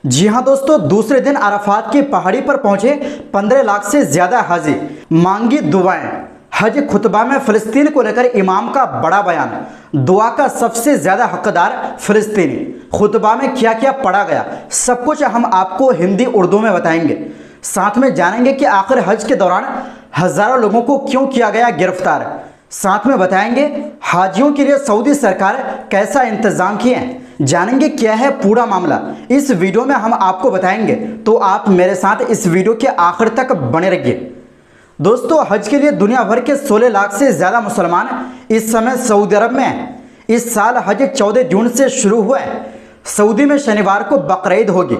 जी हां दोस्तों, दूसरे दिन अराफात की पहाड़ी पर पहुंचे 15 लाख से ज्यादा हाजी, मांगी दुआएं। हज खुतबा में फिलिस्तीन को लेकर इमाम का बड़ा बयान, दुआ का सबसे ज्यादा हकदार फिलिस्तीनी। खुतबा में क्या क्या पढ़ा गया, सब कुछ हम आपको हिंदी उर्दू में बताएंगे। साथ में जानेंगे कि आखिर हज के दौरान हजारों लोगों को क्यों किया गया गिरफ्तार। साथ में बताएंगे हाजियों के लिए सऊदी सरकार कैसा इंतजाम किए हैं। जानेंगे क्या है पूरा मामला, इस वीडियो में हम आपको बताएंगे, तो आप मेरे साथ इस वीडियो के आखिर तक बने रहिए। दोस्तों, हज के लिए दुनिया भर के 16 लाख से ज्यादा मुसलमान इस समय सऊदी अरब में हैं। इस साल हज 14 जून से शुरू हुआ है। सऊदी में शनिवार को बकरीद होगी।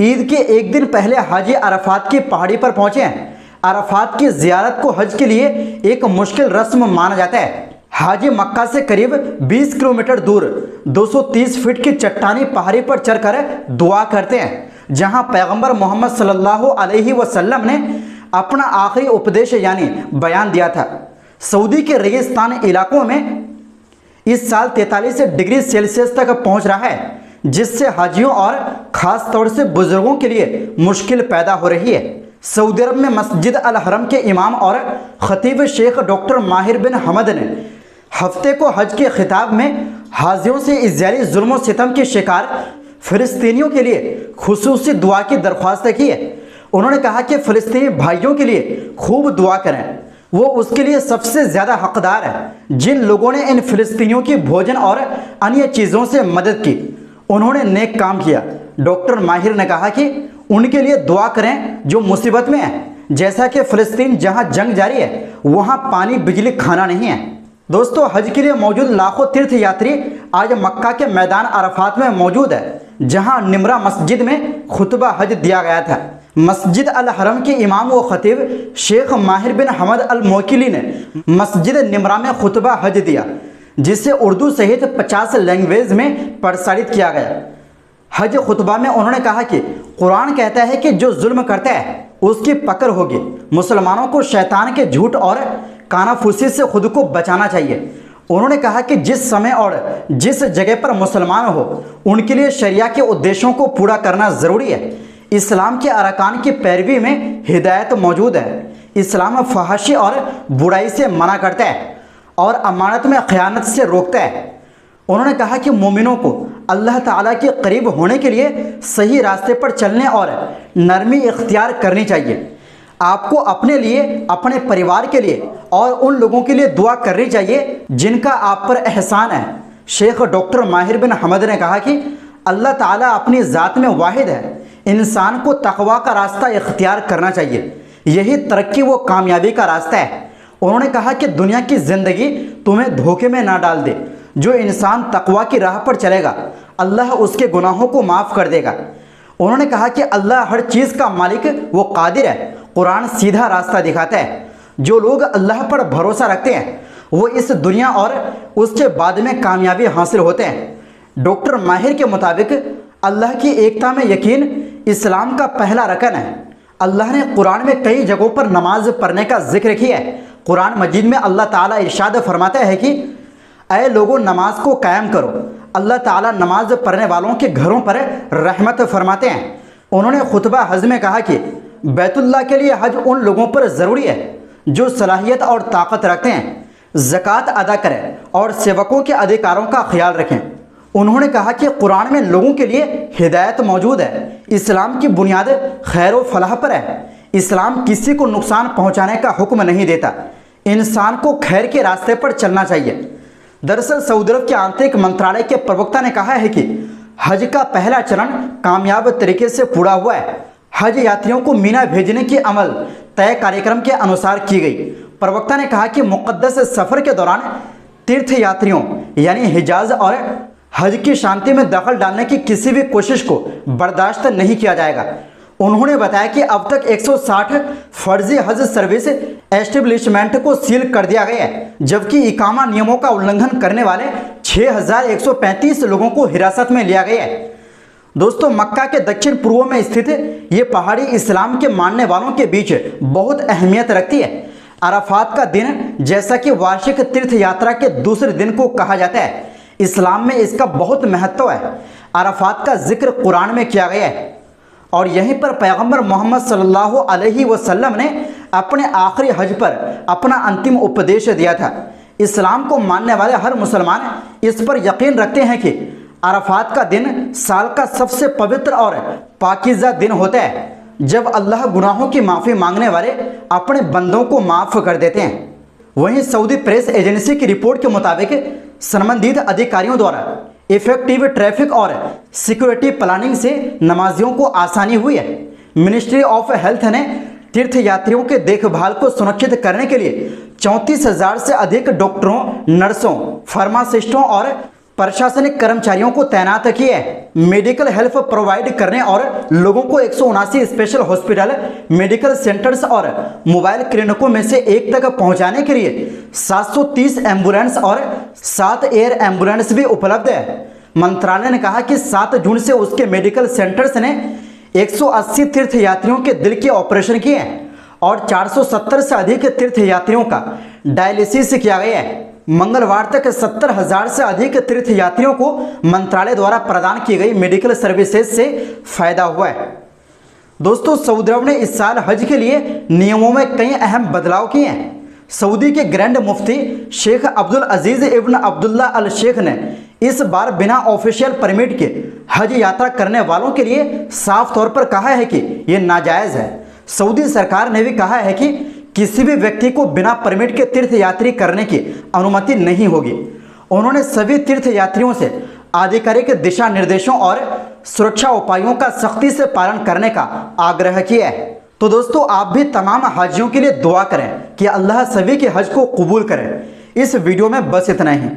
ईद के एक दिन पहले हाजी अराफात की पहाड़ी पर पहुंचे हैं। अराफात की जियारत को हज के लिए एक मुश्किल रस्म माना जाता है। हाजी मक्का से करीब 20 किलोमीटर दूर 230 फीट की चट्टानी पहाड़ी पर चढ़कर दुआ करते हैं, जहां पैगंबर मोहम्मद सल्लल्लाहु अलैहि वसल्लम ने अपना आखिरी उपदेश यानी बयान दिया था। सऊदी के रेगिस्तान इलाकों में इस साल 43 डिग्री सेल्सियस तक पहुंच रहा है, जिससे हाजियों और खास तौर से बुजुर्गों के लिए मुश्किल पैदा हो रही है। सऊदी अरब में मस्जिद अल हरम के इमाम और खतीब शेख डॉक्टर माहिर बिन हमद ने हफ्ते को हज के खिताब में हाजियों से इज़राइली जुल्म और सितम के शिकार फिलिस्तीनियों के लिए खुसूसी दुआ की दरख्वास्त की है। उन्होंने कहा कि फिलिस्तीनी भाइयों के लिए खूब दुआ करें, वो उसके लिए सबसे ज़्यादा हकदार है। जिन लोगों ने इन फिलिस्तीनियों की भोजन और अन्य चीज़ों से मदद की, उन्होंने नेक काम किया। डॉक्टर माहिर ने कहा कि उनके लिए दुआ करें जो मुसीबत में है, जैसा कि फिलिस्तीन जहां जंग जारी है वहां पानी बिजली खाना नहीं है। दोस्तों, हज के लिए मौजूद लाखों तीर्थ यात्री आज मक्का के मैदान अराफात में मौजूद है, जहां निमरा मस्जिद में खुतबा हज दिया गया था। मस्जिद अल हरम के इमाम व खतीब शेख माहिर बिन हमद अल मोकिली ने मस्जिद निमरा में खुतबा हज दिया, जिसे उर्दू सहित 50 लैंग्वेज में प्रसारित किया गया। हज खुतबा में उन्होंने कहा कि कुरान कहता है कि जो जुल्म करता है उसकी पकड़ होगी। मुसलमानों को शैतान के झूठ और कानाफूसी से खुद को बचाना चाहिए। उन्होंने कहा कि जिस समय और जिस जगह पर मुसलमान हो, उनके लिए शरिया के उद्देश्यों को पूरा करना ज़रूरी है। इस्लाम के अरकान की पैरवी में हिदायत मौजूद है। इस्लाम फहाशी और बुराई से मना करता है और अमानत में ख़यानत से रोकता है। उन्होंने कहा कि मोमिनों को अल्लाह ताला के करीब होने के लिए सही रास्ते पर चलने और नरमी इख्तियार करनी चाहिए। आपको अपने लिए, अपने परिवार के लिए और उन लोगों के लिए दुआ करनी चाहिए जिनका आप पर एहसान है। शेख डॉक्टर माहिर बिन हमद ने कहा कि अल्लाह ताला अपनी ज़ात में वाहिद है। इंसान को तकवा का रास्ता इख्तियार करना चाहिए, यही तरक्की व कामयाबी का रास्ता है। उन्होंने कहा कि दुनिया की ज़िंदगी तुम्हें धोखे में ना डाल दे। जो इंसान तकवा की राह पर चलेगा, अल्लाह उसके गुनाहों को माफ़ कर देगा। उन्होंने कहा कि अल्लाह हर चीज़ का मालिक वो कादिर है। कुरान सीधा रास्ता दिखाता है। जो लोग अल्लाह पर भरोसा रखते हैं वो इस दुनिया और उसके बाद में कामयाबी हासिल होते हैं। डॉक्टर माहिर के मुताबिक अल्लाह की एकता में यकीन इस्लाम का पहला रकन है। अल्लाह ने कुरान में कई जगहों पर नमाज पढ़ने का जिक्र किया है। कुरान मजीद में अल्लाह ताला इरशाद फरमाता है कि ऐ लोगों, नमाज को कायम करो। अल्लाह ताला नमाज पढ़ने वालों के घरों पर रहमत फरमाते हैं। उन्होंने खुतबा हज में कहा कि बैतुल्लाह के लिए हज उन लोगों पर ज़रूरी है जो सलाहियत और ताकत रखते हैं, ज़कात अदा करें और सेवकों के अधिकारों का ख्याल रखें। उन्होंने कहा कि कुरान में लोगों के लिए हिदायत मौजूद है। इस्लाम की बुनियाद खैर व फलाह पर है। इस्लाम किसी को नुकसान पहुँचाने का हुक्म नहीं देता। इंसान को खैर के रास्ते पर चलना चाहिए। दरअसल सऊदी अरब के आंतरिक मंत्रालय के प्रवक्ता ने कहा है कि हज का पहला चरण कामयाब तरीके से पूरा हुआ है। हज यात्रियों को मीना भेजने की अमल तय कार्यक्रम के अनुसार की गई। प्रवक्ता ने कहा कि मुक़द्दस सफ़र के दौरान तीर्थ यात्रियों यानी हिजाज और हज की शांति में दखल डालने की किसी भी कोशिश को बर्दाश्त नहीं किया जाएगा। उन्होंने बताया कि अब तक 160 फर्जी हज सर्विस एस्टेब्लिशमेंट को सील कर दिया गया है, जबकि इकामा नियमों का उल्लंघन करने वाले 6135 लोगों को हिरासत में लिया गया है। दोस्तों, मक्का के दक्षिण पूर्व में स्थित ये पहाड़ी इस्लाम के मानने वालों के बीच बहुत अहमियत रखती है। अराफात का दिन, जैसा कि वार्षिक तीर्थ यात्रा के दूसरे दिन को कहा जाता है, इस्लाम में इसका बहुत महत्व है। अराफात का जिक्र कुरान में किया गया है और यहीं पर पैगंबर मोहम्मद सल्लल्लाहु अलैहि वसल्लम ने अपने आखिरी हज पर अपना अंतिम उपदेश दिया था। इस्लाम को मानने वाले हर मुसलमान इस पर यकीन रखते हैं कि अराफात का दिन साल का सबसे पवित्र और पाकीज़ा दिन होता है, जब अल्लाह गुनाहों की माफ़ी मांगने वाले अपने बंदों को माफ़ कर देते हैं। वहीं सऊदी प्रेस एजेंसी की रिपोर्ट के मुताबिक संबंधित अधिकारियों द्वारा इफेक्टिव ट्रैफिक और सिक्योरिटी प्लानिंग से नमाजियों को आसानी हुई है। मिनिस्ट्री ऑफ हेल्थ ने तीर्थयात्रियों के देखभाल को सुनिश्चित करने के लिए 34,000 से अधिक डॉक्टरों, नर्सों, फार्मासिस्टों और प्रशासनिक कर्मचारियों को तैनात किए हैं। मेडिकल हेल्प प्रोवाइड करने और लोगों को 179 स्पेशल हॉस्पिटल, मेडिकल सेंटर्स और मोबाइल क्लिनिकों में से एक तक पहुंचाने के लिए 730 एम्बुलेंस और 7 एयर एम्बुलेंस भी उपलब्ध है। मंत्रालय ने कहा कि 7 जून से उसके मेडिकल सेंटर्स ने 180 तीर्थयात्रियों के दिल के ऑपरेशन किए हैं और 470 से अधिक तीर्थयात्रियों का डायलिसिस किया गया है। मंगलवार तक 70,000 से अधिक तीर्थयात्रियों को मंत्रालय द्वारा प्रदान की गई मेडिकल सर्विसेज से फायदा हुआ है। दोस्तों, सऊदी अरब ने इस साल हज के लिए नियमों में कई अहम बदलाव किए हैं। सऊदी के ग्रैंड मुफ्ती शेख अब्दुल अजीज इब्न अब्दुल्ला अल शेख ने इस बार बिना ऑफिशियल परमिट के हज यात्रा करने वालों के लिए साफ तौर पर कहा है कि यह नाजायज़ है। सऊदी सरकार ने भी कहा है कि किसी भी व्यक्ति को बिना परमिट के तीर्थयात्री करने की अनुमति नहीं होगी। उन्होंने सभी तीर्थयात्रियों से आधिकारिक दिशा निर्देशों और सुरक्षा उपायों का सख्ती से पालन करने का आग्रह किया है। तो दोस्तों, आप भी तमाम हाजियों के लिए दुआ करें कि अल्लाह सभी के हज को कबूल करे। इस वीडियो में बस इतना ही।